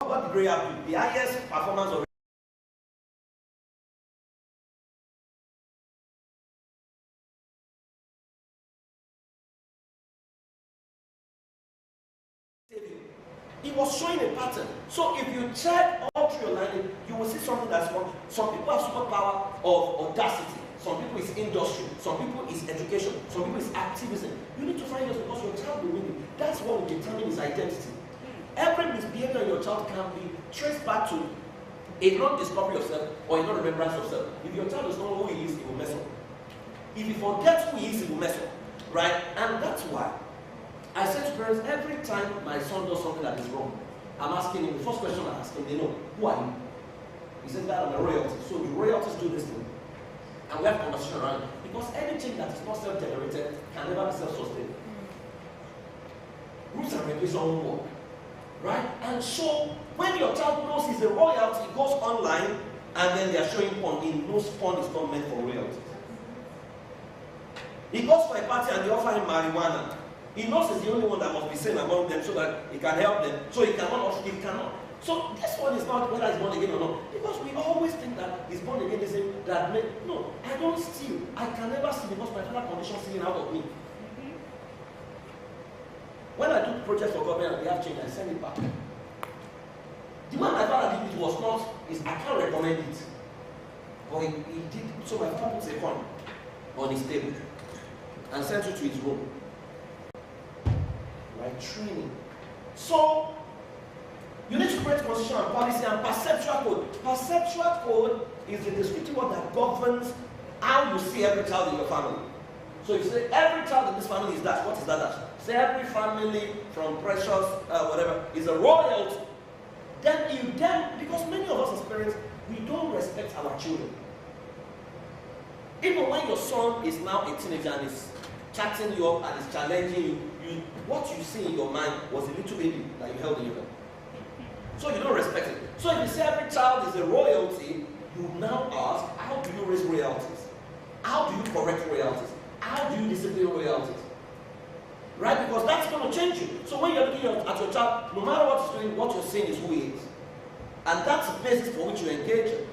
what did Ray have? The highest performance of He was showing a pattern. So if you check all through your life, you will see something that's wrong. Some people have superpower of audacity. Some people is industry. Some people is education. Some people is activism. You need to find yours because your child will win it. That's what will determine his identity. Every misbehavior in your child can be traced back to a non-discovery of self or a non-remembrance of self. If your child does not know who he is, he will mess up. If he forgets who he is, he will mess up. Right? And that's why I say to parents, every time my son does something that is wrong, I'm asking him, the first question I ask him, they know, who are you? He says, Dad, I'm a royalty. So the royalties do this thing. And we have a conversation around it. Because anything that is not self-generated can never be self-sustained. Rules and regulations won't work. Right? And so, when your child knows he's a royalty, he goes online, and then they are showing porn. He knows porn is not meant for royalties. He goes for a party and they offer him marijuana. He knows he's the only one that must be sane among them so that he can help them. So he cannot. So this one is not whether he's born again or not. Because we always think that he's born again is that no, I don't steal. I can never steal because my father conditions stealing out of me. When I do projects for government and they have change, I send it back. The one my father did it was not, I can't recommend it. But he did, so my father puts a coin on his table and sends it to his room. Right? Training. So, you need to create constitution and policy and perceptual code. Perceptual code is the descriptive word that governs how you see every child in your family. So if you say every child in this family is that, what is that? Say every family from Precious, whatever, is a royalty. Then because many of us as parents, we don't respect our children. Even when your son is now a teenager and is chatting you up and is challenging you, what you see in your mind was a little baby that you held in your hand. So you don't respect it. So if you say every child is a royalty, you now ask, how do you raise royalties? How do you correct royalties? How do you discipline royalties? Right? Because that's going to change you. So when you're looking at your child, no matter what he's doing, what you're saying is who he is. And that's the basis for which you engage him.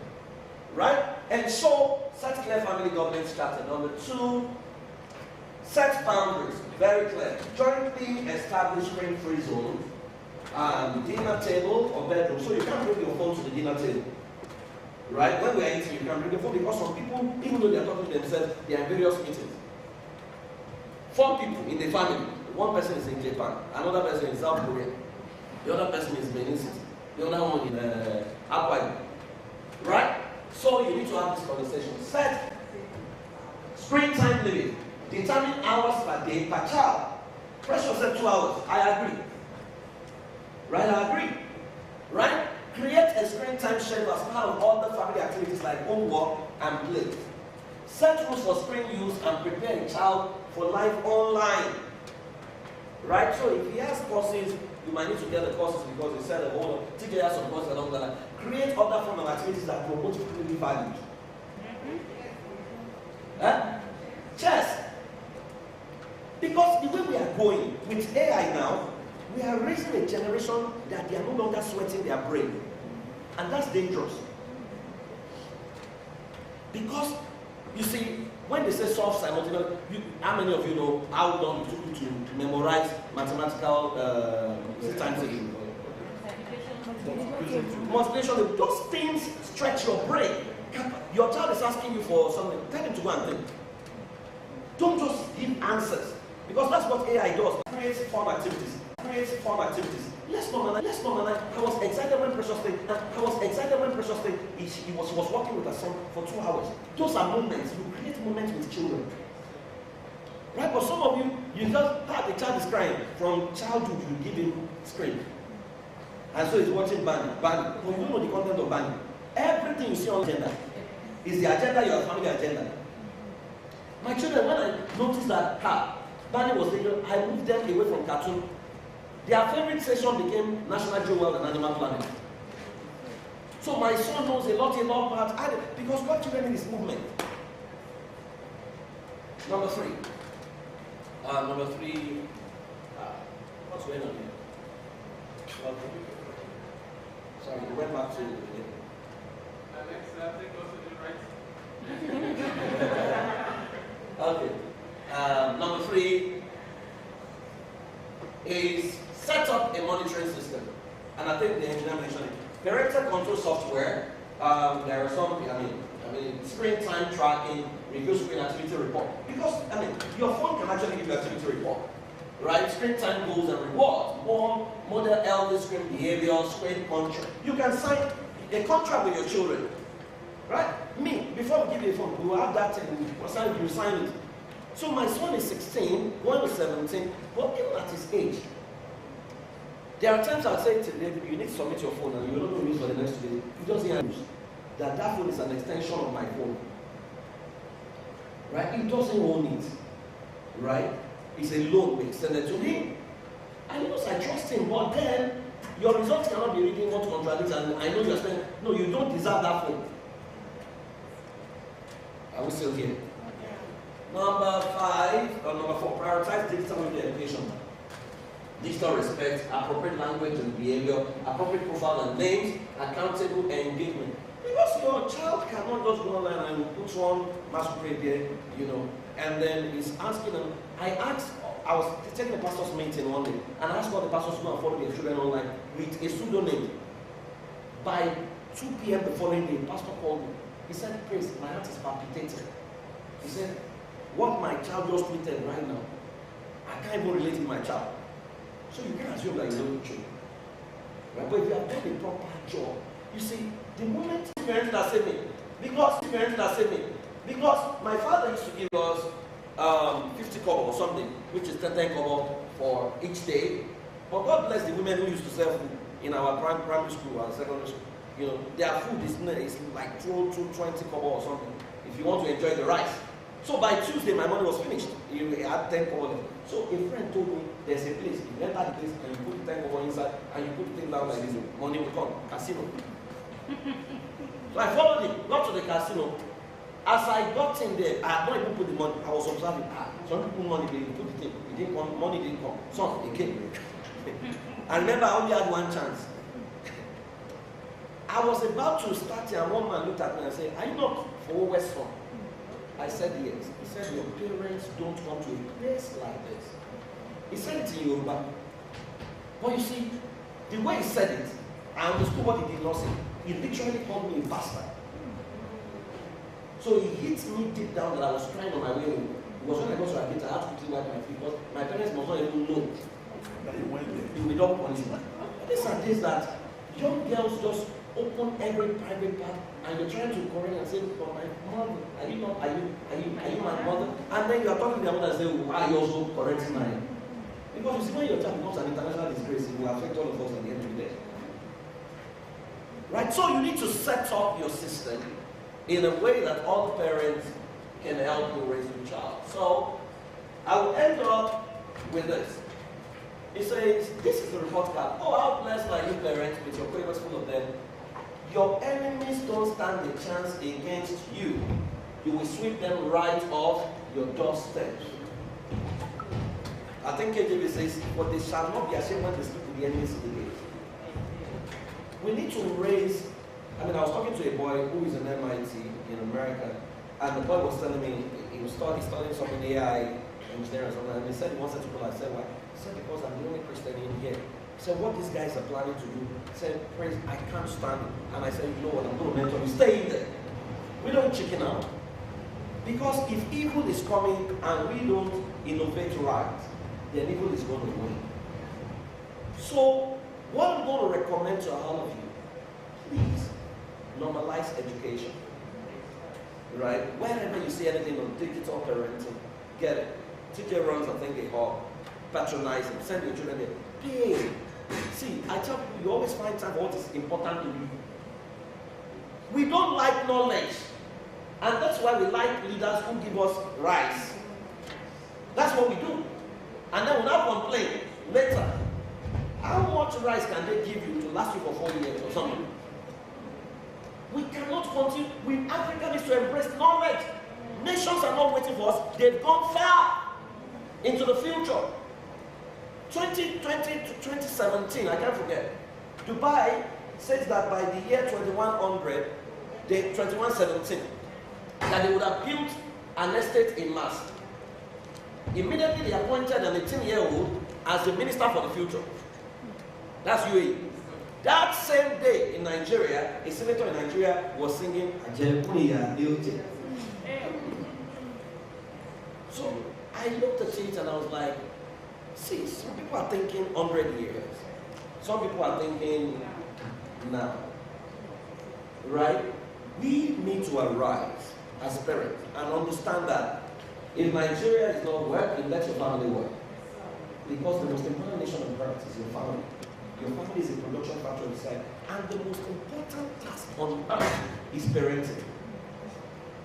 Right? And so, set clear family governance strategy. Number 2, set boundaries. Very clear. Jointly established screen-free zone. Dinner table or bedroom. So you can't bring your phone to the dinner table. Right? When we're eating, you can bring your phone because some people, even though they're talking to themselves, they are in various meetings. 4 people in the family. One person is in Japan, another person in South Korea, the other person is Benin City, the other one in Hawaii. Right? So you need to have this conversation. Set screen time limit. Determine hours per day per child. Precious said 2 hours. I agree. Right? I agree. Right? Create a screen time schedule as part of all the family activities like homework and play. Set rules for screen use and prepare a child for life online. Right? So if he has courses, you might need to get the courses because he said, oh, TJ has some courses along the line. Create other form of activities that promote family values. Chess. Because the way we are going with AI now, we are raising a generation that they are no longer sweating their brain. And that's dangerous. Because, you see, when they say solve simultaneously, how many of you know how long it took you to memorize mathematical timetable? Multiplication. Those things stretch your brain. Your child is asking you for something. Tell him to go and think. Don't just give answers. Because that's what AI does. Creates fun activities. Let's normalize. I was excited when Precious said he was working with her son for 2 hours. Those are moments. You create moments with children. Right? But some of you just the child is crying. From childhood, you give him screen. And so he's watching Bani. But you don't know the content of Bani. Everything you see on the agenda is the agenda, your family agenda. My children, when I noticed that Bani was there, I moved them away from cartoon. Their favorite session became National Geographic and Animal Planet. So my son knows a lot about because what children need is movement. Number 3. What's going on here? Sorry, we went back to the beginning. Alexa, take us to the right. Okay. Number 3 is set up a monitoring system. And I think the engineer mentioned it. Parental control software, there are some, screen time tracking, review screen activity report. Because, your phone can actually give you activity report. Right? Screen time goals and rewards. More model elder screen behavior, screen contract. You can sign a contract with your children. Right? Me, before we give you a phone, we will have that thing, you sign it. So my son is 16, one is 17, but even at his age, there are times I'll say to David, you need to submit your phone and you don't know use for the next 2 days. He doesn't use that phone is an extension of my phone. Right? He doesn't own it. Right? It's a loan we extended to him. And he knows I trust him, but then your results cannot be reading what contradicts, and I know you're saying, no, you don't deserve that phone. Are we still here? Number 4, prioritize digital media education. Digital respect, appropriate language and behavior, appropriate profile and names, accountable engagement. Because your child cannot just go online and put one masquerade there, and then he's asking them. I was taking a pastor's meeting one day, and I asked all the pastors to go and follow their children online with a pseudonym. By 2 p.m. the following day, the pastor called me. He said, "Praise, my heart is palpitating." He said, "What my child just tweeted right now, I can't even relate to my child." So you can assume that you know the truth. Right? But if you have done a proper job, you see, the moment parents that say me, because my father used to give us 50 kobo or something, which is 10 kobo for each day. But God bless the women who used to sell food in our primary school and secondary school. Their food is like 20 kobo or something, if you want to enjoy the rice. So by Tuesday, my money was finished. You had 10 kobo left. So a friend told me, there's a place, you enter the place and you put the 10 kobo inside and you put the thing down like this, money will come. Casino. So I followed him, got to the casino. As I got in there, I had not even put the money. I was observing. Some people money, they put the thing. It didn't come, money didn't come. Some, it came. I remember I only had one chance. I was about to start here, and one man looked at me and said, "Are you not for West Front?" I said, "Yes." He said, "Your parents don't come to a place like this." He said it in Yoruba. But you see, the way he said it, I understood what he did not say. He literally called me a bastard. So he hit me deep down that I was crying on my way home. It was when I got to Abita, I had to quickly wipe my feet because my parents must not even know that he went there. He will not punish me. These are days that young girls just open every private part and you're trying to correct and say, "But my mother, are you my mother?" And then you are talking to their mother and say, "Why are you also correcting my?" Because you see, when your child becomes an international disgrace, it will affect all of us at the end of the day. Right? So you need to set up your system in a way that all the parents can help you raise your child. So I will end up with this. It says, this is the report card. "Oh, how blessed are you parents with your papers full of them. Your enemies don't stand a chance against you. You will sweep them right off your doorstep." I think KJV says, "But they shall not be ashamed when they speak to the enemies of the gate." We need to raise. I was talking to a boy who is an MIT in America, and the boy was telling me he was studying something AI engineering or something, and he said he wanted to go. I said, "Why?" He said, "Because I'm the only Christian in here." He said, "What these guys are planning to do?" He said, "Praise, I can't stand it." And I said, "You know what, I'm going to mentor you. Stay in there. We don't chicken out. Because if evil is coming and we don't innovate right, then evil is going to win." So, what I'm going to recommend to all of you, please normalize education. Right? Wherever you see anything on digital parenting, get it. TJ runs, I think, a hub. Patronize him. Send your children there. Pay. See, I tell people, you always find time for what is important to you. We don't like knowledge. And that's why we like leaders who give us rice. That's what we do. And then we'll now complain later. How much rice can they give you to last you for 4 years or something? We cannot continue. Africa needs to embrace knowledge. Nations are not waiting for us. They've gone far into the future. 2020 to 2017, I can't forget. Dubai says that by the year 2100, 2117, that they would have built an estate in Mars. Immediately they appointed an 18-year-old as the minister for the future. That's UAE. That same day in Nigeria, a senator in Nigeria was singing Ajebuniya Nilje. So I looked at it and I was like, see, some people are thinking 100 years. Some people are thinking now. Right? We need to arise as parents and understand that if Nigeria is not working, let your family work. Because the most important nation on earth is your family. Your family is a production factory inside. And the most important task on earth is parenting.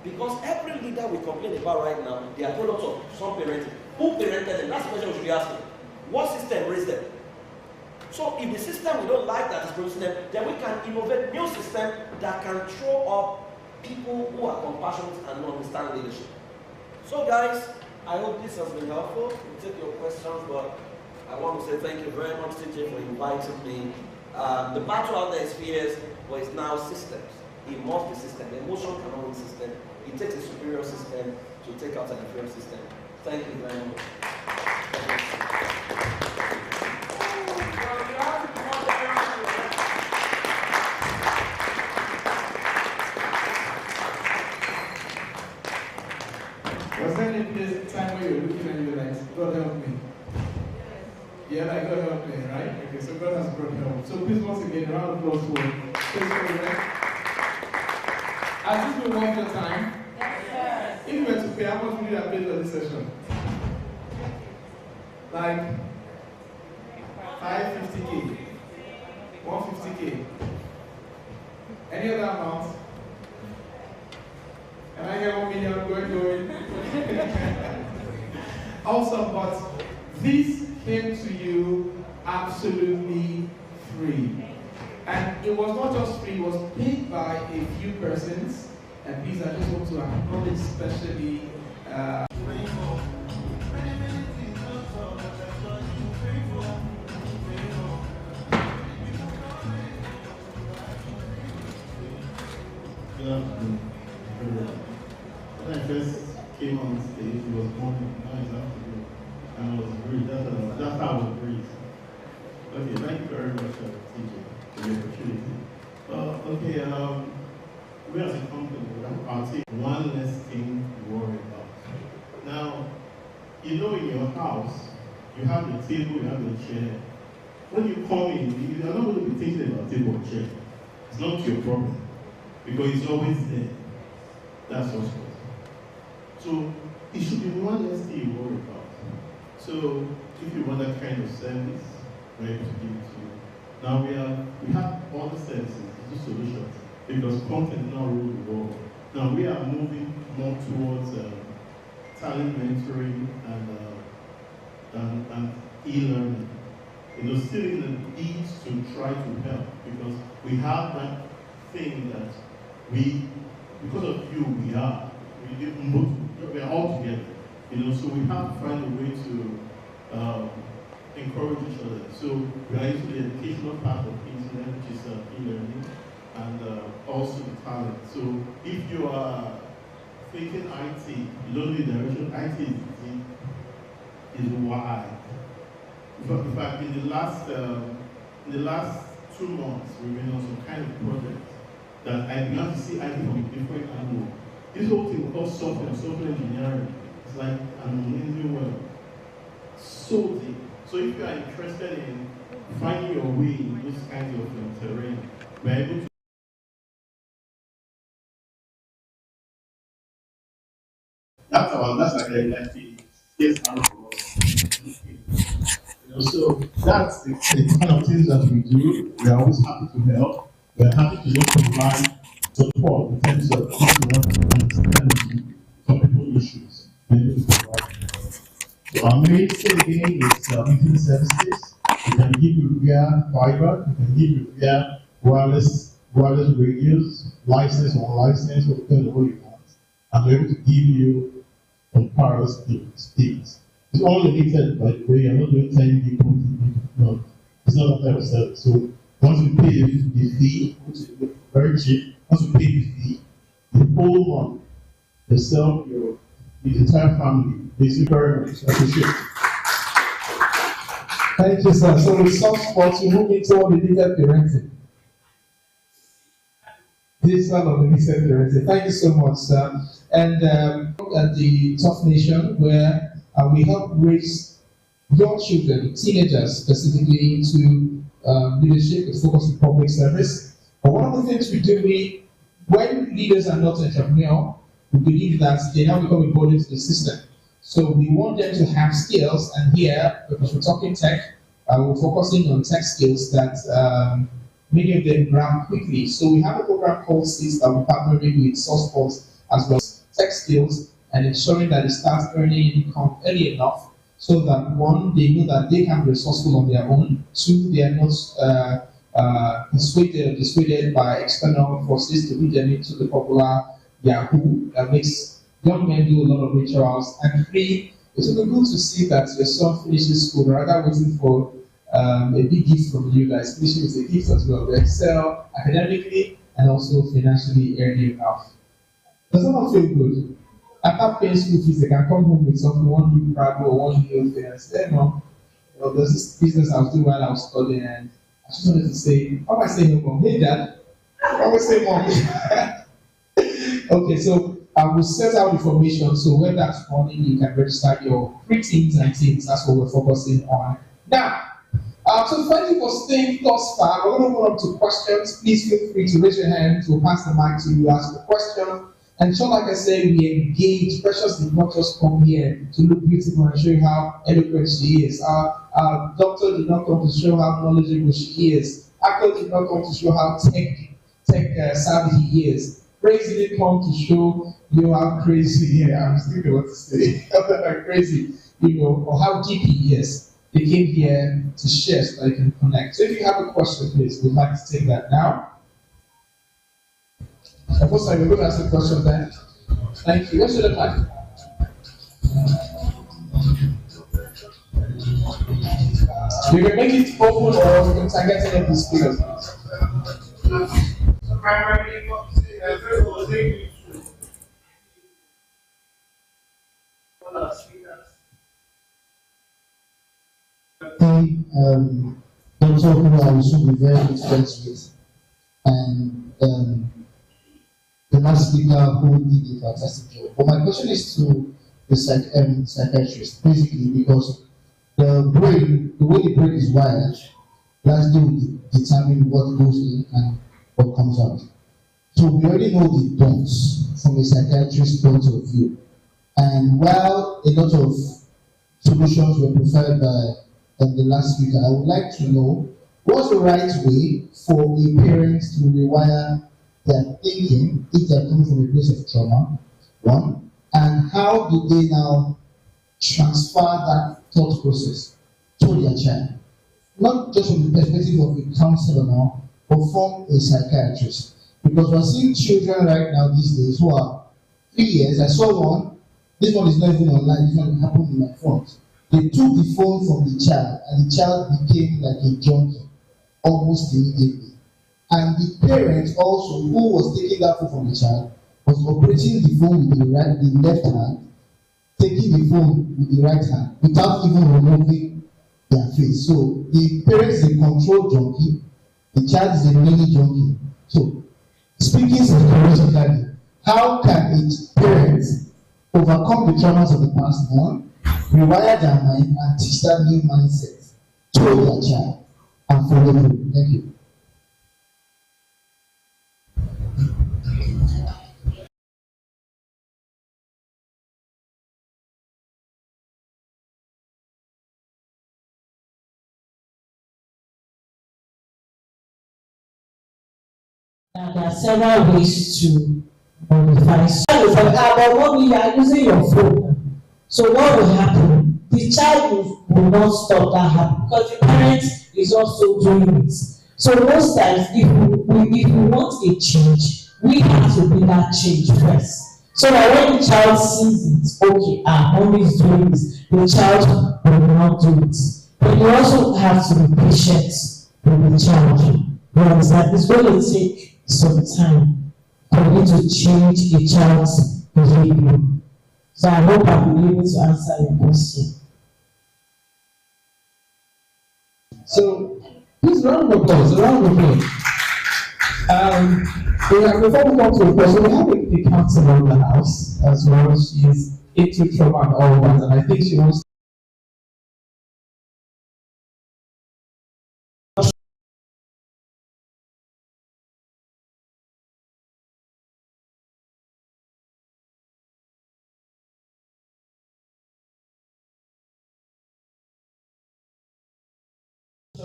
Because every leader we complain about right now, they are products of some parenting. Who parented them? That's the question we should be asking. What system raised them? So if the system we don't like that is producing them, then we can innovate new system that can throw up people who are compassionate and understand leadership. So guys, I hope this has been helpful. We'll take your questions, but I want to say thank you very much, TJ, for inviting me. The battle out there is fierce, but it's now systems. It must be system. The emotion cannot be system. It takes a superior system to take out an inferior system. Thank you very much. Was there any time where you're looking and you're like, God help me? Yeah, like God help me, right? Okay, so God has brought help. So please, once again, a round of applause for Has this been worth your time? Yes. If you were to pay, how much would you have paid for this session? Like 550K, 150K. Any other amount? Can I get 1 million going? Awesome, but this came to you absolutely free. And it was not just free, it was paid by a few persons. And please, I just want to acknowledge especially Good afternoon. When I first came on stage, it was morning, now it's afternoon, and I was great. That's how I was great. Okay, thank you very much, TJ, for the opportunity. Okay, we as a company, I'll take one less thing to worry about. Now, you know, in your house, you have the table, you have the chair. When you come in, you're not going to be thinking about table or chair. It's not your problem, because it's always there. That's what's good. So it should be one less thing you worry about. So if you want that kind of service, we're able to give it to you. Now we have all the services, the solutions, because content now rules the world. Now we are moving more towards talent mentoring and e-learning. You know, still in the need to try to help, because we have that thing that because of you, we are all together. You know, so we have to find a way to encourage each other. So we are into the educational part of internet, which is e-learning, and also the talent. So if you are thinking IT, you don't need direction. IT is wide. In fact, in the last 2 months, we've been on some kind of project that I began to see IT from a different angle. This whole thing we call software engineering. It's like an amazing world. So deep. So if you are interested in finding your way in those kinds of terrain, we're able to that's like the case out for us. You know, so that's the kind of things that we do. We are always happy to help. We are happy to just provide support in terms of if you want to understand some people issues. So our main thing again is internet services. We can give you via fiber, we can give you via wireless radios, license or unlicensed, whatever you want. And we're able to give you comparable speeds. It's all limited, by the way. I'm not doing 10 people. No, it's not a type of service. So Once you pay the fee, which is very cheap, once you pay the fee, the whole month, yourself, the entire family, basically very much appreciate it. Thank you, sir. So with some sports, you move into unlimited parenting. This is one of the limited parenting. Thank you so much, sir. And at the Tough Nation, where we help raise young children, teenagers specifically, into leadership with focus on public service. But one of the things we do, when leaders are not entrepreneurial, we believe that they now become a burden to the system. So we want them to have skills, and here, because we're talking tech, we're focusing on tech skills that many of them grab quickly. So we have a program called SIS that we're partnering with SourcePost as well as tech skills, and ensuring that they start earning income early enough so that one, they know that they can be resourceful on their own. Two, they are not persuaded or dissuaded by external forces to lead them into the popular Yahoo that makes young men do a lot of rituals. And three, it will be good to see that your son finishes school rather waiting for a big gift from you guys. Finishing with a gift as well. They excel academically and also financially earning enough. Does that not feel good? After paying school fees, they can come home with something, one new Prado or one new thing and say, Mom, there's this business I was doing while I was studying, and I just wanted to say, how am I saying, Mom? Hey, Dad. How am I saying, Mom? Okay, so I will set out information, so when that's running, you can register your pre-teens and teens. That's what we're focusing on now. So thank you for staying thus far. We're going to move on to questions. Please feel free to raise your hand. We'll pass the mic to you, ask the question. And so, like I said, we engage. Precious did not just come here to look beautiful and show you how eloquent she is. Our doctor did not come to show how knowledgeable she is. Actor did not come to show how tech savvy he is. Praise didn't come to show you how crazy, I'm still what to say, how crazy, or how deep he is. They came here to share so that you can connect. So if you have a question, please, we'd like to take that now. Of course, I will go ask a question then. Thank you. What's your like? You can make it open or you can target any of the speakers. Doctor who I will soon be very good friends with, and the last speaker who did a fantastic job. But my question is to the psychiatrist, basically, because the brain, the way the brain is wired, largely will determine what goes in and what comes out. So we already know the don'ts from a psychiatrist's point of view. And while a lot of solutions were preferred by the last speaker, I would like to know what's the right way for a parent to rewire their thinking if they're coming from a place of trauma, one, and how do they now transfer that thought process to their child? Not just from the perspective of a counselor now, but from a psychiatrist. Because we're seeing children right now these days who are 3 years. I saw one, this one is not even online, this one happened in my front. They took the phone from the child, and the child became like a junkie almost immediately. And the parent also, who was taking that phone from the child, was operating the phone with the left hand, taking the phone with the right hand, without even removing their face. So the parent is a control junkie, the child is a mini junkie. So, speaking psychologically, how can a parent overcome the traumas of the past, one, rewire their mind and teach that new mindset to their child and follow through? Thank you. Now, there are several ways to modify. But when you are using your phone, so what will happen? The child will not stop that happening because the parent is also doing it. So most times, if we want a change, we have to be that change first. So that when the child sees it, okay, mommy is doing this, the child will not do it. But you also have to be patient with the child. You understand? It's going to take some time for you to change a child's behavior. So I hope I'll be able to answer your question. So, please round of applause, a round of applause. Before we come to the question, we have a counselor in the house as well. She is into trauma and all that, and I think she wants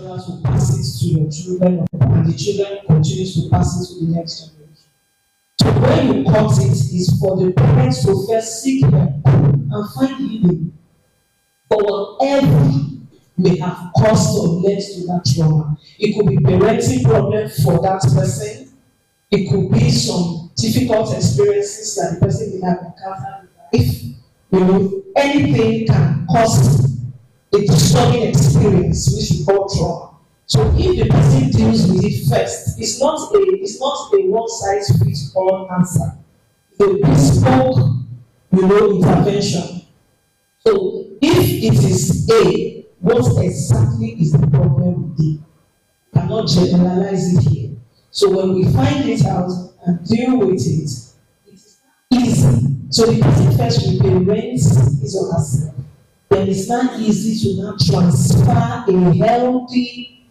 To pass it to your children, and the children continue to pass it to the next generation. So when you cut it, is for the parents to first seek help and find healing for whatever may have caused or led to that trauma. It could be parenting problem for that person. It could be some difficult experiences that the person may have encountered. If anything can cause a disturbing experience which we call trauma. So if the person deals with it first, it's not a one-size-fits-all answer. It's a bespoke, intervention. So if it is A, what exactly is the problem with D? Cannot generalize it here. So when we find it out and deal with it, it's easy. So the person first will parent his or herself. Then it's not easy to now transfer a healthy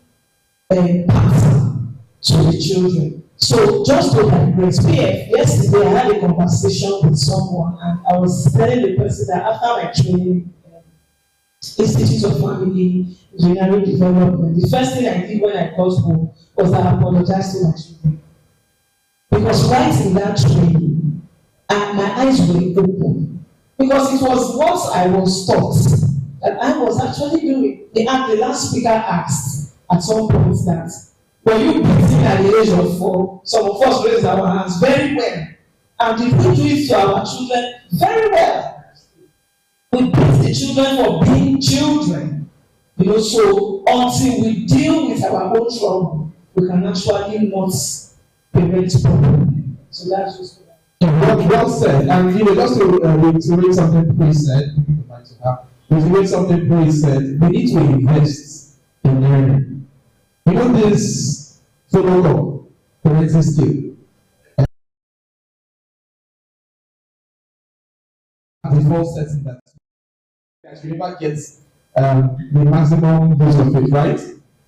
pattern to the children. So just to digress, yesterday I had a conversation with someone, and I was telling the person that after my training, Institute of Family Engineering Development, the first thing I did when I got home was that I apologized to my children. Because right in that training, my eyes were open. Because it was what I was taught that I was actually doing. The last speaker asked at some point that, were you beating at the age of 4? Some of us raised our hands very well. And did we do it to our children? Very well. We beat the children for being children. So until we deal with our own trouble, we can actually not parent properly. So that's just well said. And just to reiterate something Pri said, we need to invest in learning. This follow-up parenting skill. The default setting that remember gets the maximum dose of it, right?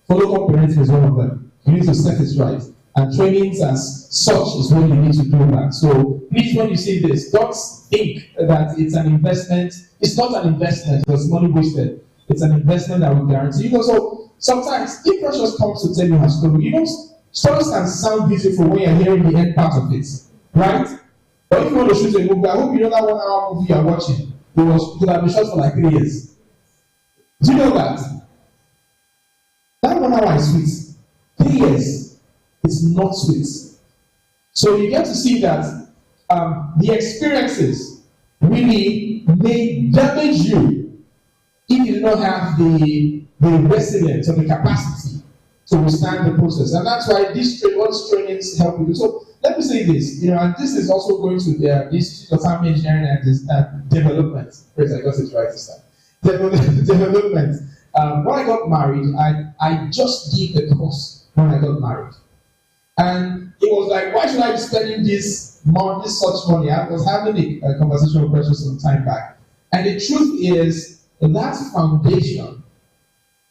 Follow-up parenting is one of them. You need to set it right. And trainings as such is when you need to do that. So please, when you see this, don't think that it's an investment. It's not an investment because money wasted. It's an investment that will guarantee. So sometimes if precious comes to tell you her story, stories can sound beautiful when you're hearing the end part of it, right? But if you want to shoot a movie, I hope you know that 1 hour movie you're watching. It could have been shot for like 3 years. Do you know that? That 1 hour is sweet. 3 years. It's not sweet. So you get to see that the experiences really may damage you if you do not have the resilience or the capacity to withstand the process. And that's why these trainings help you. So let me say this, and this is also going to the Institute of Family Engineering and Development. Praise, I got it right this time. Development. When I got married, I just did the course when I got married. And it was like, why should I be spending this such money? I was having a conversation with Precious some time back. And the truth is, that foundation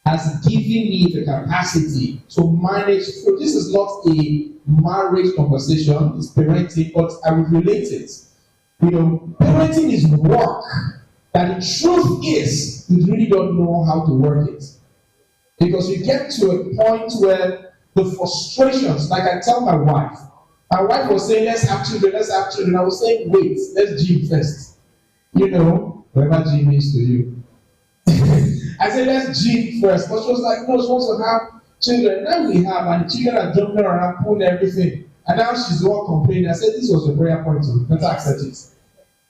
has given me the capacity to manage. So this is not a marriage conversation, it's parenting, but I would relate it. Parenting is work. And the truth is, you really don't know how to work it. Because you get to a point where the frustrations, like I tell my wife was saying, let's have children. I was saying, wait, let's gym first. Whatever gym is to you. I said, let's gym first. But she was like, no, she wants to have children. Now we have, and the children are jumping around, pulling everything. And now she's the one complaining. I said, this was a prayer point, so better accept it.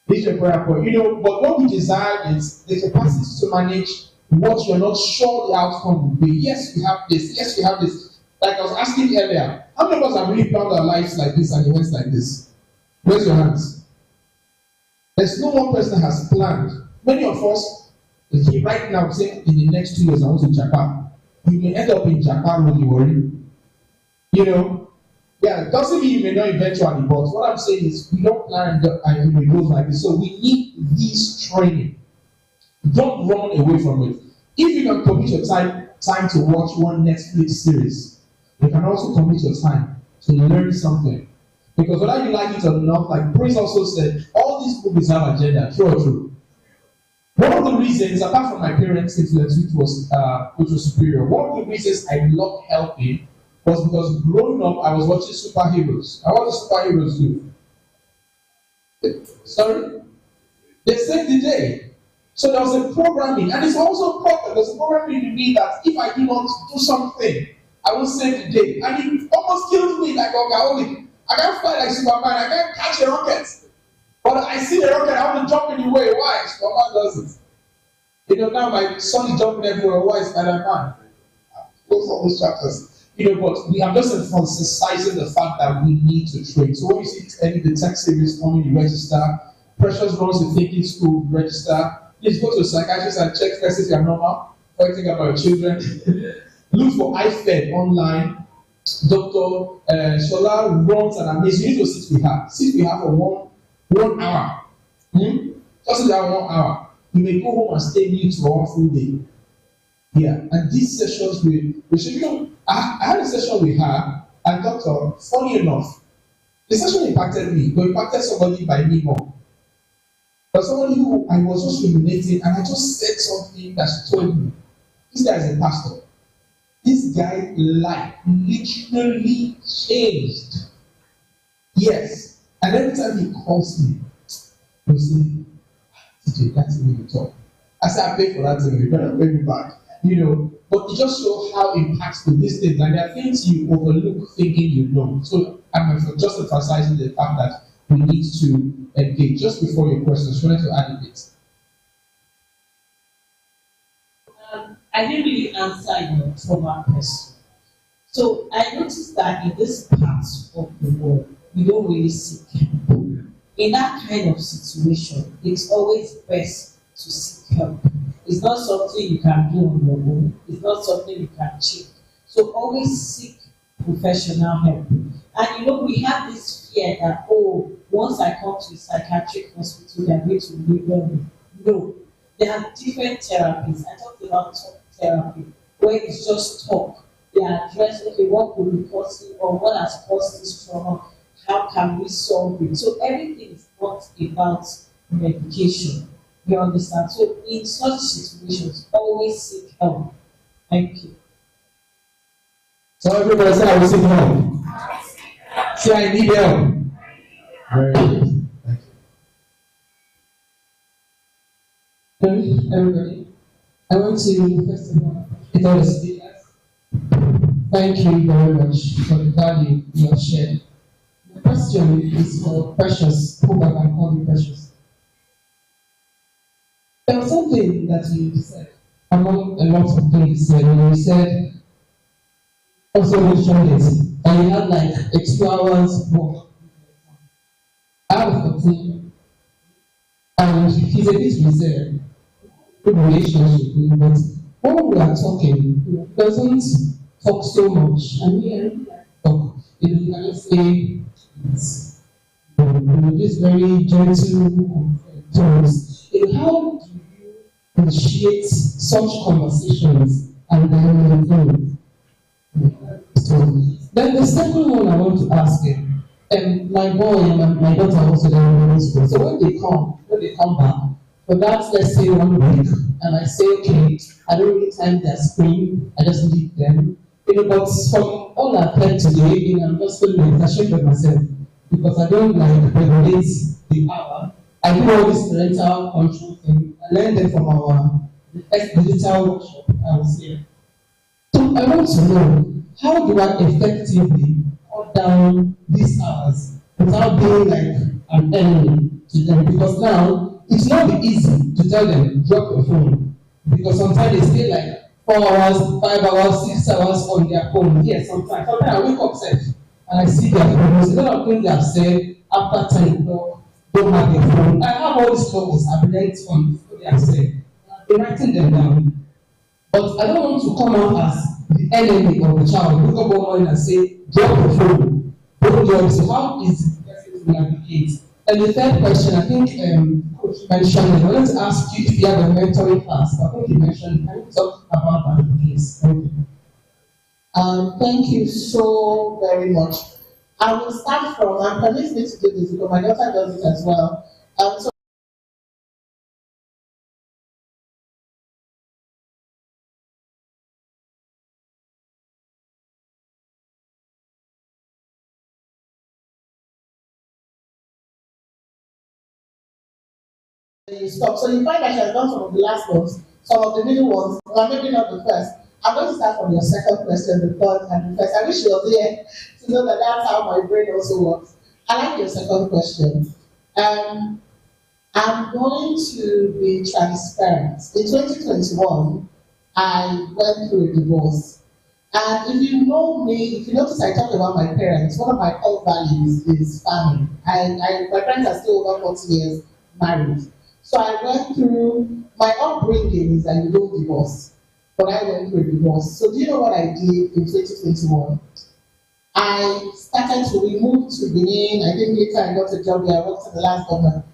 This is a prayer point. But what we desire is the capacity to manage what you're not sure the outcome will be. Yes, we have this. Yes, we have this. Like I was asking earlier, how many of us have really planned our lives like this and it went like this? Raise your hands. There's no one person that has planned. Many of us, right now, say in the next 2 years, I want to Japan. You may end up in Japan when you worry. You know? Yeah, it doesn't mean you may not eventually, but what I'm saying is we don't plan and it goes like this. So we need this training. Don't run away from it. If you can commit your time to watch one Netflix series, you can also commit your time to learn something. Because whether you like it or not, like Prince also said, all these movies have agenda, true or true. One of the reasons, apart from my parents' influence, which was superior, one of the reasons I loved helping was because growing up, I was watching superheroes. And what do superheroes do? Sorry? They saved the day. So there was a programming, and it's also important. There's a programming in me that if I do not do something, I will save the day. And it almost kills me like Ogaoli. I can't fly like Superman, I can't catch a rocket. But I see the rocket, I want to jump in the way. Why? Superman does it. You know, now my son is jumping everywhere. Why is Spider-Man? Those are those chapters. You know, but we are just emphasizing the fact that we need to train. So when you see any of the tech series coming, you register. Precious runs the thinking school, register. Please go to a psychiatrist and check first if you're normal. What you think about your children. Look for iFed online. Dr. Shola runs an amazing. You need to sit with her. Sit with her for one hour. Just sit down 1 hour. You may go home and stay mute for 1 full day. Yeah, and these sessions I had a session with her, and doctor, funny enough, the session impacted me, but impacted somebody by me more. But somebody who I was just ruminating, and I just said something that she told me. This guy is a pastor. This guy's life literally changed. Yes. And every time he calls me, he'll say, TJ, that's the way you talk. I said, I pay for that thing, you better pay me back. You know, but it just shows how impactful these things, and there are things you overlook thinking you know. So I'm just emphasizing the fact that we need to engage. Just before your questions, trying to add a bit. I didn't really answer your trauma question. So I noticed that in this part of the world, we don't really seek help. In that kind of situation, it's always best to seek help. It's not something you can do on your own. It's not something you can check. So always seek professional help. And you know, we have this fear that, oh, once I come to a psychiatric hospital, they're going to label me. No. There are different therapies. I talked about talk therapy, where it's just talk. They address, okay, what could be causing or what has caused this trauma? How can we solve it? So everything is not about medication. You understand? So in such situations, always seek help. Thank you. So everybody say, I will seek help. Say, I need help. Very good. Thank you. Everybody, I want to first of all thank all the speakers. Thank you very much for the value you have shared. The question is for Precious. Hope I can call you Precious. There was something that you said among a lot of things you said. You said also mentioned it, and you had like a 2 hours walk. I have a 14, and he's a bit reserved. Good relationship, but when we are talking, he doesn't talk so much. I mean, talk. You can say this very gentle tones. How do you initiate such conversations and then move? So then the second one I want to ask him, my boy and my daughter also in the school. So when they come back, for that, let's say 1 week, and I say, okay, I don't really time their screen, I just leave them. You know, but from all I've heard today, I'm just feeling ashamed of myself because I don't like regulate the hour. I do all this parental control thing. I learned it from our first digital workshop I was here. So I want to know, how do I effectively cut down these hours without being like an enemy to them? Because now, it's not easy to tell them, drop your phone. Because sometimes they stay like 4 hours, 5 hours, 6 hours on their phone. Yes, sometimes. Sometimes I wake up safe and I see their phones. A lot of things they have said after time, don't have their phone. I have all these logos I've learned from what they have said. I've been writing them down. But I don't want to come out as the enemy of the child. Wake up one morning and say, drop the phone. Don't do it. So how is the person to navigate? And the third question, I think Coach mentioned, I wanted to ask you if you have a mentoring class. I think you mentioned, can you talk about that, please? Thank you. Thank you so very much. I will start from, and permit me to do this because my daughter does it as well. So you stop. So you find that she has done some of the last ones, some of the middle ones, or maybe not the first. I'm going to start from your second question, the third and the first. I wish you were there to know that that's how my brain also works. I like your second question. I'm going to be transparent. In 2021, I went through a divorce. And if you know me, if you notice I talk about my parents, one of my core values is family. My parents are still over 40 years married. So I went through, my upbringing is that you don't divorce. But I went through a divorce. So do you know what I did in 2021? I started to remove to Benin. I think later I got a job there. I worked in the last government.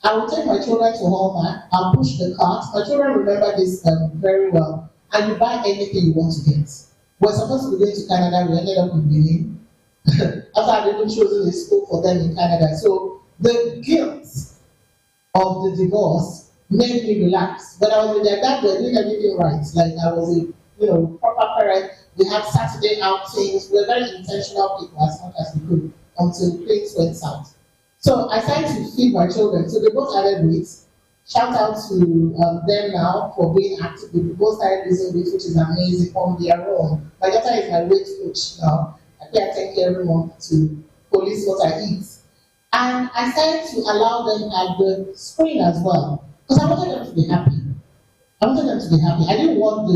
I would take my children to Hallmark and push the cart. My children remember this very well. And you buy anything you want to get. We're supposed to be going to Canada. We ended up in Benin. After I'd even chosen a school for them in Canada. So the guilt of the divorce made me relax. When I was with their dad, we were doing everything right. Like I was a proper parent. We had Saturday outings. We were very intentional people as much as we could until things went south. So I tried to feed my children. So they both added weight. Shout out to them now for being active. They both started losing weight, which is amazing on their own. My daughter is my weight coach now. I pay attention every month to police what I eat. And I started to allow them at the screen as well. Because I wanted them to be happy. I wanted them to be happy. I didn't want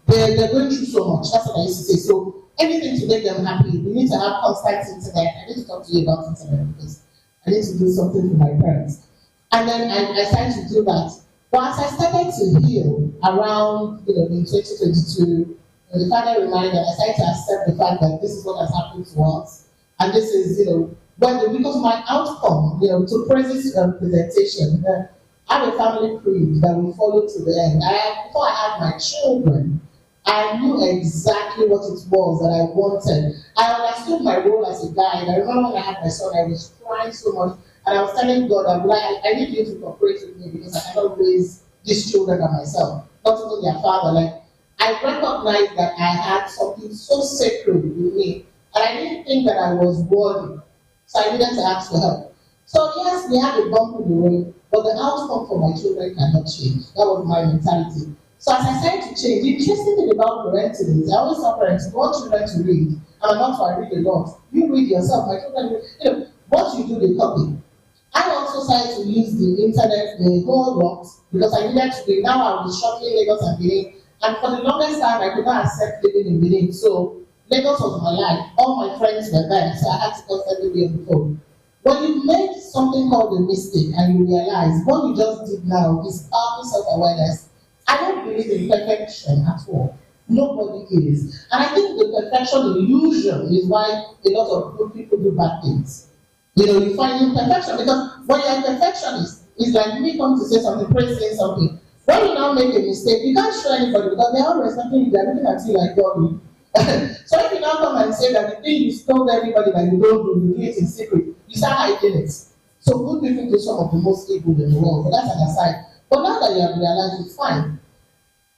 they're going through so much. That's what I used to say. So anything to make them happy, we need to have constant internet. I need to talk to you about internet because I need to do something for my parents. And then I started to do that. But as I started to heal around, in 2022, the father reminded, I started to accept the fact that this is what has happened to us. And this is, because my outcome, to Praise's presentation, I have a family creed that we follow to the end. Before I had my children, I knew exactly what it was that I wanted. I understood my role as a guide. I remember when I had my son, I was crying so much. And I was telling God, I'm like, I need you to cooperate with me because I cannot raise these children by myself. Not even their father. Like, I recognized that I had something so sacred with me. And I didn't think that I was worthy. So I needed to ask for help. So yes, we had a bump in the road, but the outcome for my children cannot change. That was my mentality. So as I started to change, the interesting thing about parenting is I always tell parents, you want children to read, and I'm not trying to read a lot. You read yourself, my children, what you do, they copy. I also started to use the internet the whole lot because I needed to be, now I was shuttling Lagos and Benin, and for the longest time I could not accept living in Benin. So Lagos was my life. All my friends were there, so I had to constantly be on the phone. When you make something called a mistake and you realize what you just did now is powerful self-awareness, I don't believe in perfection at all. Nobody is. And I think the perfection illusion is why a lot of good people do bad things. You find imperfection because when you're a perfectionist, it's like me coming to say something, Praise saying something. When you now make a mistake, you can't show anybody because they're always looking at you like God. So if you now come and say that the thing you told everybody that you don't do, you do it in secret, you start hiding it. So good people do some of the most evil in the world, but that's an aside. But now that you have realized it's fine,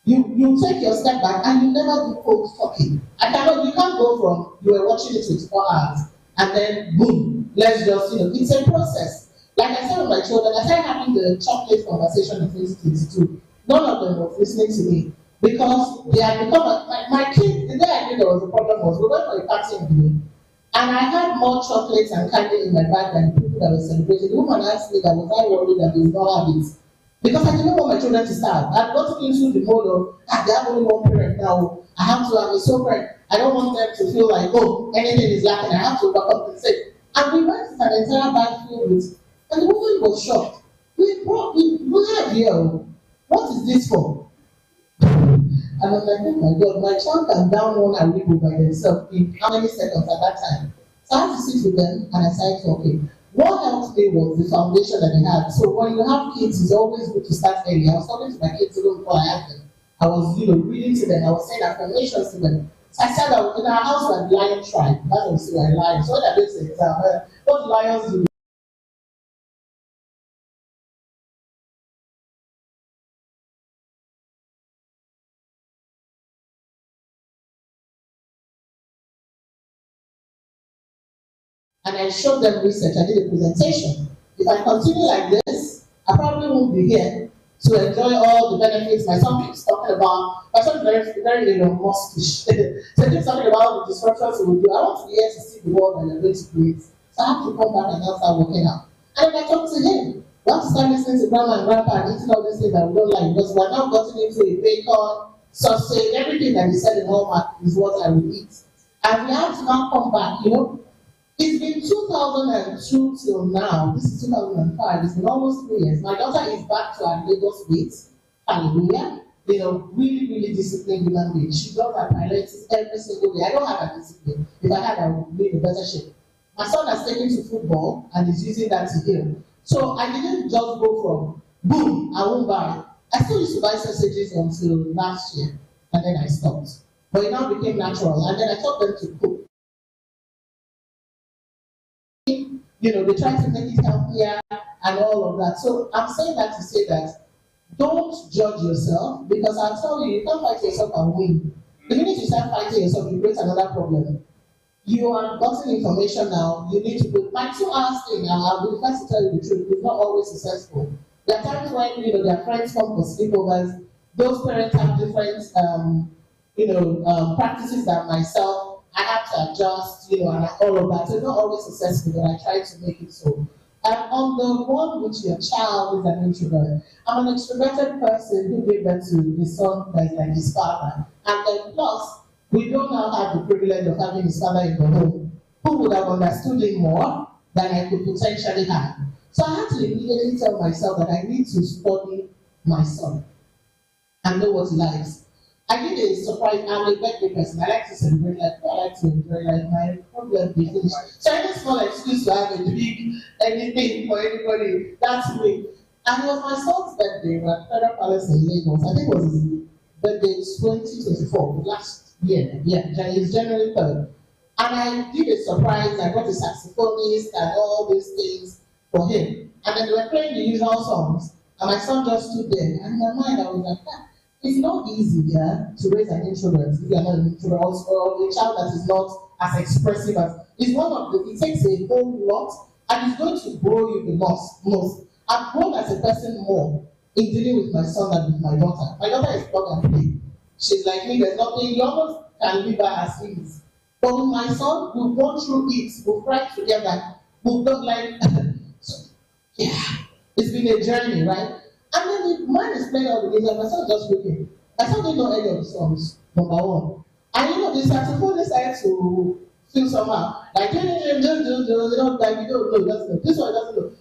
you take your step back and you never do cold talking. You can't go from you were watching it with 4 hours and then boom, let's just, it's a process. Like I said with my children, I started having the chocolate conversation in 2022. None of them was listening to me because they had become, my kids, the day I knew there was a problem was we went for a party in Benin and I had more chocolates and candy in my bag than the people that were celebrating. The woman asked me that was I worried that they would not have it. Because I didn't want my children to starve. I've gotten into the mode of, they have only one parent now. I have to have a sole parent. I don't want them to feel like, oh, anything is lacking. I have to overcompensate. And we went to an entire battlefield with, and the woman was shocked. We have here. What is this for? And I'm like, oh my God, my child can down one Aribo by themselves in how many seconds at that time? So I had to sit with them and I started talking. What helped me was the foundation that they had. So when you have kids, it's always good to start early. I was talking to my kids even before I had them. I was, reading to them. I was saying affirmations to them. So I said that in our house, we're the lion tribe. That's what we say, we're lions. So that makes an example. What lions do? And I showed them research. I did a presentation. If I continue like this, I probably won't be here to enjoy all the benefits. My son keeps talking about, my son is very, very Muskish. So he keeps talking about the disruptions we will do. I want to be here to see the world that you're going to create. So I have to come back and now start working out. And then I talked to him. We have to start listening to grandma and grandpa and eating all these things that we don't like, because we're now gotten into a bacon, sausage, everything that he said in Hallmark is what I will eat. And we have to now come back, It's been 2002 till now. This is 2005. It's been almost 3 years. My daughter is back to her Lagos weight. Hallelujah. Really, really disciplined human being. She does her priorities every single day. I don't have a discipline. If I had, I would be in a better shape. My son has taken to football and is using that to heal. So I didn't just go from boom, I won't buy. I still used to buy sausages until last year, and then I stopped. But it now became natural, and then I taught them to cook. They try to make it healthier and all of that. So I'm saying that to say that don't judge yourself, because I'll tell you, you can't fight yourself and win. The minute you start fighting yourself, you create another problem. You are gotten information now, you need to put my 2 hours thing, and I'll be first to tell you the truth, it's not always successful. There are times when their friends come for sleepovers, those parents have different practices than myself. I have to adjust, and all of that. So it's not always successful, but I try to make it so. And on the one which your child is an introvert, I'm an extroverted person who gave birth to a son that is like his father. And then plus, we don't now have the privilege of having his father in the home, who would have understood him more than I could potentially have. So I had to immediately tell myself that I need to study my son and know what he likes. I did a surprise. I'm a birthday person. I like to celebrate life. I like to enjoy life. My problem is finished. So any small excuse to have a big anything for anybody, that's me. And it was my son's birthday at Federal Palace in Lagos. I think it was his birthday 2024, last year. Yeah, it's January 3rd. And I did a surprise. I got a saxophonist and all these things for him. And then they were playing the usual songs. And my son just stood there. And in my mind, I was like, it's not easy to raise an introvert if you are not an introvert, or a child that is not as expressive as. It takes a whole lot, and it's going to grow you the most. I've grown as a person more in dealing with my son than with my daughter. My daughter is plug and play. She's like me, there's nothing, you almost can leave her as things. But with my son, we've gone through it, we've cried together, we've done so, it's been a journey, right? And then the man is playing all the games, and my son just looking. My son didn't know any of the songs, number one. And the saxophone decided to feel somehow. Like, like you don't know, this one doesn't know.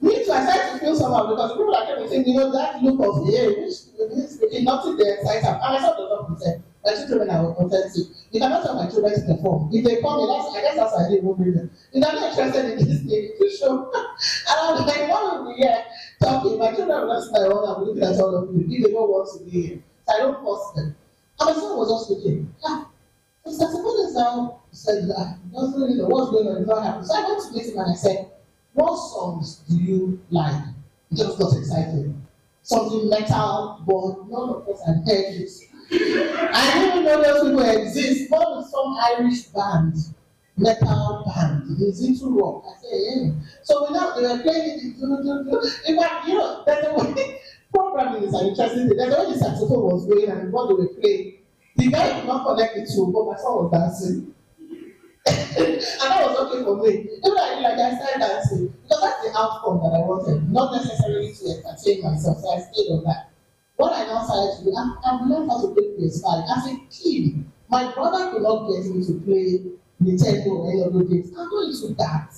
Me too, I started to feel somehow because people are kind of saying, that look of which nothing there excites them. And my son does not pretend. My children are authentic. You cannot tell my children to perform. If they come in, I guess that's why I didn't bring them. If they're not interested in this thing, to show. And I'm like, why would we here talking? My children will not sit around and looking at all of you if they don't want to be here. So I don't force them. And my son was just looking. So saxophonist now said, doesn't really know what's going on, it's not happening. So I went to meet him and I said, what songs do you like? He just got excited. Something metal, but none of us had heard it. I didn't even know those people exist. What was some Irish band, metal band? He's into rock. I said, yeah. So they were playing it. In fact, there's a way, programming is an interesting thing. There's a way the saxophone was going and what they were playing. The guy could not connect the two, but my son was dancing. And that was okay for me. Even I like I started dancing because that's the outcome that I wanted, not necessarily to entertain myself. So I stayed on that. What I now started to do, I've learned how to play PS5. As a kid, my brother could not get me to play Nintendo or any other games. I'm not into that.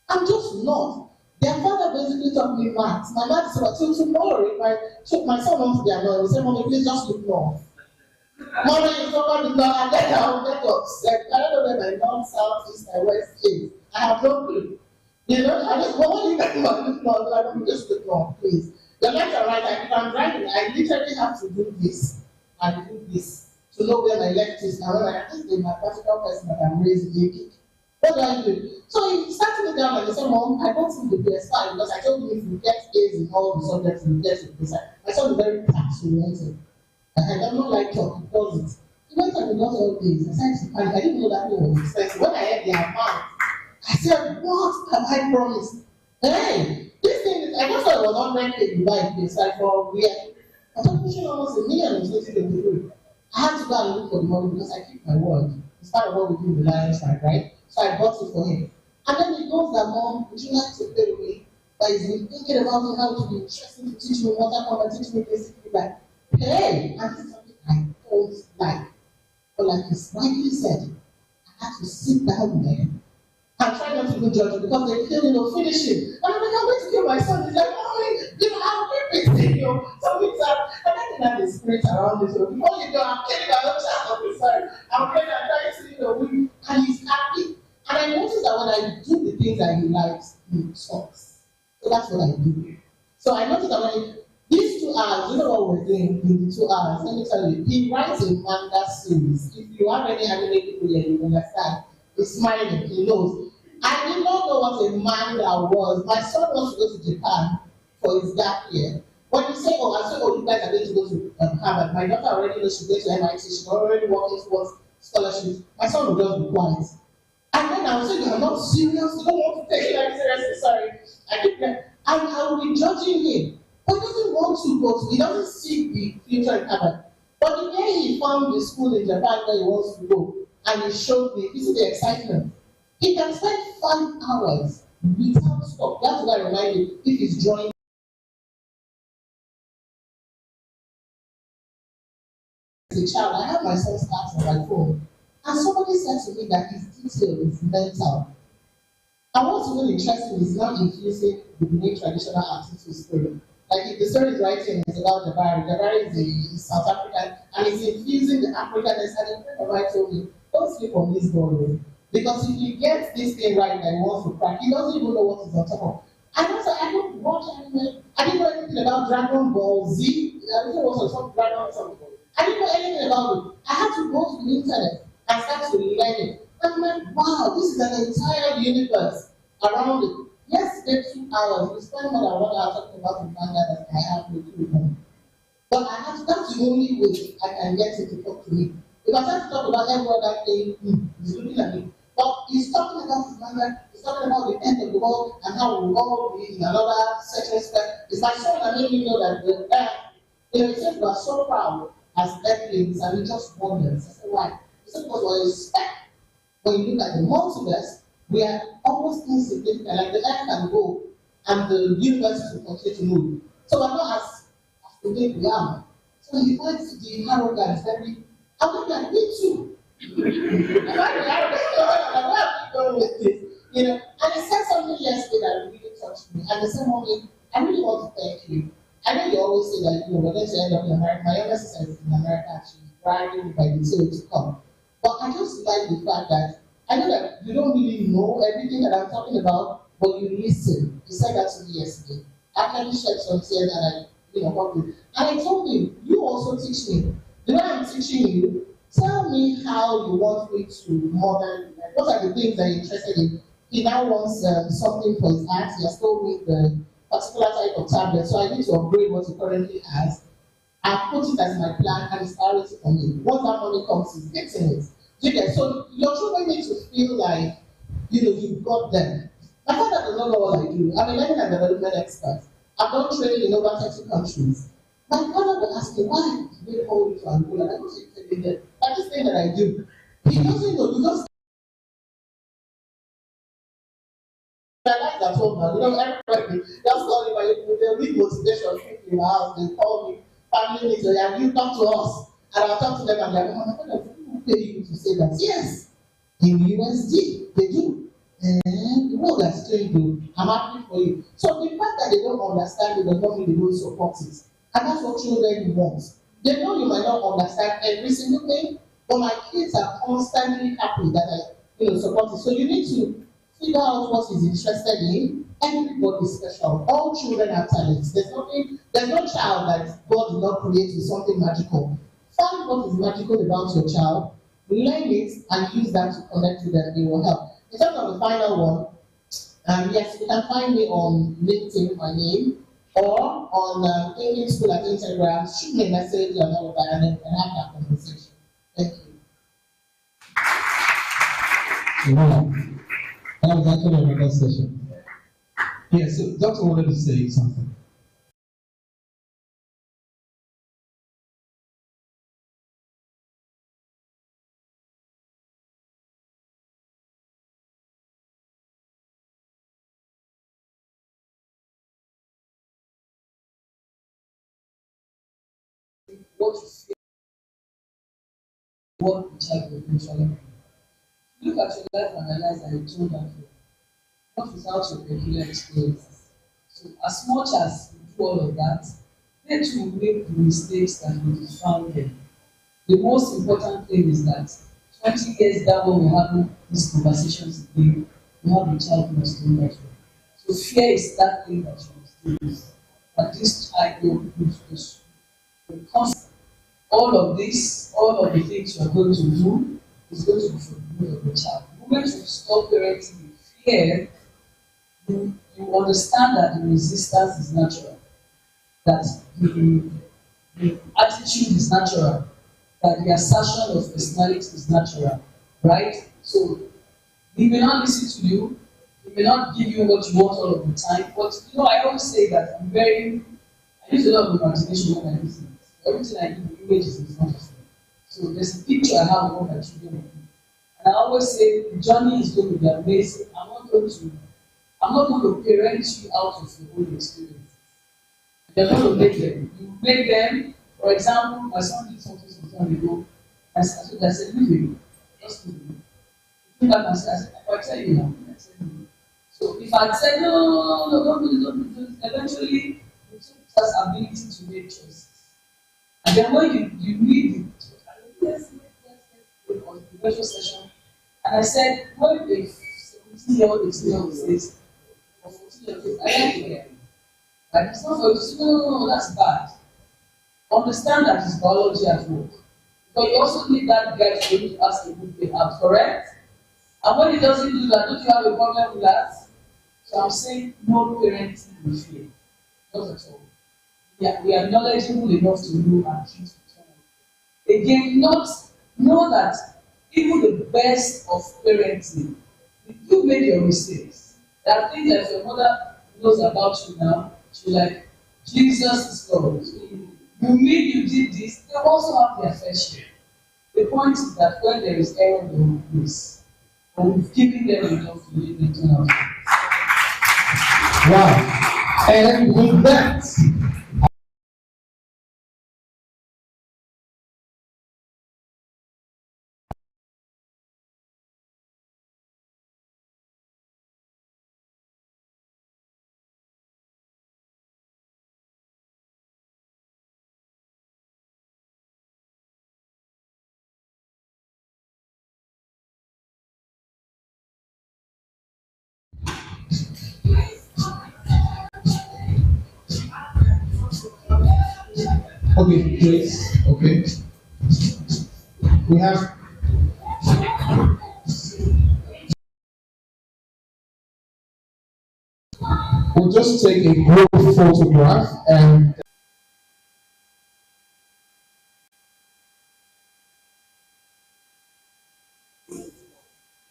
I'm just not. Their father basically taught me maths. My maths was till tomorrow. If my son wants to be annoyed, he said, Mommy, please just look north. Mommy, you cover the door, and then I'll get upset. I don't know where my north, south, east, and west is. I have no clue. You know, I just want you guys to look north. Like, just look north, please. The left and right, if I'm driving, I literally have to do this and do this to know where my left is. And when I think the mathematical person that I'm raising, naked. What do I do? So he started me down and he said, Mom, I don't think the PS5 because I told him if you get A's in all the subjects, you get it. Because my son is very tax oriented. And I don't like talk, he does it. He went and he got all A's. I said, I didn't know that thing was expensive. When I heard the amount, I said, what have I promised? Hey, this thing is, I just thought it was 100K to buy a PS5 for a year. I thought pushing almost $1 million in 2023. I had to go and look for the money because I keep my word. It's part of what we do in the Lions Tribe, right? So I bought it for him. And then he goes that, Mom, would you like to play with me? But he's been thinking about it, how to be interesting to teach me water, teach me basically like, hey, and this is something I don't like. But like it's rightly said, I have to sit down there and try not to be judged because they feel, finishing. And I'm like, I'm going to kill my son. He's like, Mommy, I'm keeping something's up. And I think that the spirit around this. So before you go, I'm killing my own child. Sorry. I'm praying and trying to, win. And he's happy. And I notice that when I do the things that he likes, he talks. So that's what I do. So I noticed that when these 2 hours, you know what we're doing in the 2 hours? Let me tell you, he writes a manga series. If you have any anime people here, you understand. He's smiling, he knows. I did not know what a manga was. My son wants to go to Japan for his gap year. When you say, you guys are going to go to Harvard, my daughter already knows she's going to MIT, she's already working towards scholarships. My son will just be quiet. And then I will say, you're not serious, you don't want to take it like seriously, sorry. I keep that. And I will be judging him. But he doesn't want to go, he doesn't see the future in Harvard. But the day he found the school in Japan where he wants to go, and he showed me, you see the excitement. He can spend 5 hours without stop. That's what I remind you if he's drawing. As a child, I have my son's class on my phone. And somebody said to me that his detail is mental. And what's really interesting is not infusing the Benin traditional artistic spirit. Like if the story is writing is about Jabari. Jabari is South African and it's infusing the Africanness. And a friend of mine told me, don't sleep on this ball. Because if he gets this thing right that he wants to crack, he doesn't even know what is on top of. And also, I don't watch anime. I didn't know anything about Dragon Ball Z. I didn't know some Dragon something. I didn't know anything about it. I had to go to the internet and start to learn it. And I'm like, wow, this is an entire universe around it. Yesterday, 2 hours, we spent more than 1 hour talking about the manga that I have with you. But I have to, that's the only way I can get him to talk to me. If I start to talk about every other thing, he's looking at me. But he's talking about his manga, he's talking about the end of the world and how we will all be in another certain spec. It's like someone that made me know that the earth, it says we are so proud as earthlings and we just wonders. I said, why? He said, because we're a speck. When you look at the multiverse, we are almost insignificant, like the earth can go and the universe will continue to move. So we're not as we think we are. So he finds the arrogance very, I'm like, me too. Where are we going with this? And he said something yesterday that really touched me. And he said, Mommy, I really want to thank you. I know you always say that we're going to end up in America. My younger sister is in America actually, bragging by the tail to come. But I just like the fact that I know that you don't really know everything that I'm talking about, but you listen. He said that to me yesterday. After he shed some tears and I helped him. And I told him, you also teach me. The way I'm teaching you, tell me how you want me to model. What are the things that you're interested in? He now wants something for his art. He has told me the particular type of tablet, so I need to upgrade what he currently has. I put it as my plan and it's priority for me. Once that money comes, he's getting it. So your children need to feel like you've got them. My father does not know what I do. I'm a learning and development expert. I've done training in over 30 countries. My father will ask me, why did they hold you to Angola? I don't say that. That's the thing that I do. He doesn't know because realize at home now, everybody just call me, they need motivation people in my house, they call me, family meeting, and you talk to us. And I'll talk to them and they're like, oh, my God, who pay you to say that? Yes, in USD, they do. And the world has changed you. I'm happy for you. So the fact that they don't understand it does not mean they don't support it. And that's what children want. They know you might not understand every single thing, but my kids are constantly happy that I support it. So you need to figure out what he's interested in. Everybody is special. All children have talents. There's no child that God did not create with something magical. Find what is magical about your child, learn it, and use that to connect with them. It will help. In terms of the final one, yes, you can find me on LinkedIn, my name, or on English School at Instagram. Shoot me a message and all of that, and then we can have that conversation. Thank you. Wow. That was actually another session. Yeah, so Doctor wanted to say something. What you feel, what the child will eventually be. Look at your life and realize that you told that you not without your regular experiences. So as much as you do all of that, they too will make the mistakes that you found them. The most important thing is that 20 years down when we're having these conversations again, we have a child who must do that way. So fear is that thing that you must do. But this child will because all of this, all of the things you are going to do is going to be for the good of the child. The moment you stop parenting with fear, you understand that the resistance is natural, that the attitude is natural, that the assertion of personality is natural, right? So he may not listen to you, he may not give you what you want all of the time, but I always say that I use a lot of imagination when I do things. Everything I do, the image is in front of me. So there's a picture I have of what my children will do. And I always say the journey is going to be amazing. I'm not going to parent you out of your own experience. You're going to make them. You make them, for example, my son did something some time ago. I said, leave him. Just leave him. He came back and said, I tell you now. I said, no. So if I said, no, don't do this, eventually, the child has ability to make choices. And then when you need it, let's on the virtual session. And I said, when a 17-year-old, 18-year-old says, or 14-year-old says, I like it again. Like, it's not for you to say, no, that's bad. Understand that it's biology at work. But you also need that guy to be able to ask a good thing out, correct? And when he doesn't do that, don't you have a problem with that? So I'm saying, no parenting with fear. Not at all. Yeah, we are knowledgeable enough to know our kids will turn out. Again, know that even the best of parenting, if you made your mistakes, there are things that your mother knows about you now. She's like, Jesus is Lord. You mean you did this? They also have their fair share. The point is that when there is error, there will be grace. But we've given them enough to leave them turn out. Wow. And with that, okay, please, okay. We have we'll just take a group photograph and